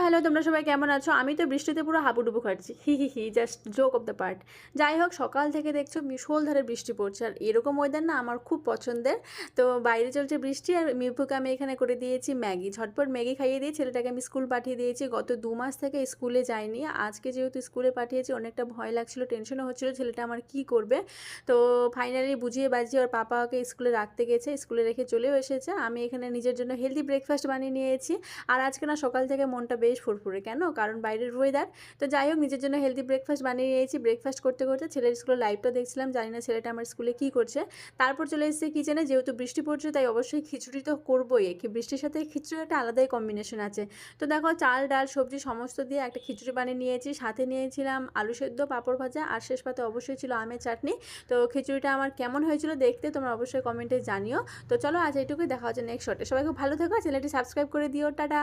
Hello তোমরা সবাই কেমন আছো? আমি তো বৃষ্টিতে পুরো হাবুডুবু খাচ্ছি। Just joke of the part. যাই হোক, সকাল থেকে দেখছো মুষলধারে বৃষ্টি পড়ছে, আর এরকম ওয়েদার না আমার খুব পছন্দের। তো বাইরে চলছে বৃষ্টি, আর মিপুকে আমি এখানে করে দিয়েছি ম্যাগি। ঝটপট ম্যাগি খাইয়ে দিয়ে ছেলেটাকে আমি স্কুল পাঠিয়ে দিয়েছি। গত 2 মাস থেকে স্কুলে যায়নি, আজকে যেহেতু স্কুলে পাঠিয়েছি অনেকটা ভয় লাগছিল, টেনশনও হচ্ছিলো ছেলেটা আমার কী করবে। তো ফাইনালি বুঝিয়ে বাজিয়ে ওর পাপাকে স্কুলে রাখতে গেছে, স্কুলে রেখে চলেও এসেছে। আমি এখানে নিজের জন্য হেলদি ব্রেকফাস্ট বানিয়ে নিয়েছি। আর আজকে না সকাল থেকে মনটা বেশ ফুরফুরে, কেন? কারণ বাইরের ওয়েদার। তো যাই হোক, নিজের জন্য হেলদি ব্রেকফাস্ট বানিয়ে নিয়েছি। ব্রেকফাস্ট করতে করতে ছেলের স্কুলে লাইভটা দেখছিলাম, জানি না ছেলেটা আমার স্কুলে কী করছে। তারপর চলে এসেছে কিচেনে, যেহেতু বৃষ্টি পড়ছে তাই অবশ্যই খিচুড়ি তো করবোই। বৃষ্টির সাথে খিচুড়ি একটা আলাদাই কম্বিনেশন আছে। তো দেখো, চাল ডাল সবজি সমস্ত দিয়ে একটা খিচুড়ি বানিয়ে নিয়েছি, সাথে নিয়েছিলাম আলু সেদ্ধ, পাঁপড় ভাজা, আর শেষ পাতে অবশ্যই ছিল আমের চাটনি। তো খিচুড়িটা আমার কেমন হয়েছিল দেখতে তোমরা অবশ্যই কমেন্টে জানিও। তো চলো আজ এইটুকুই, দেখা হচ্ছে নেক্সট শটে। সবাই খুব ভালো থেকো, চ্যানেলটি সাবস্ক্রাইব করে দিও, টাটা।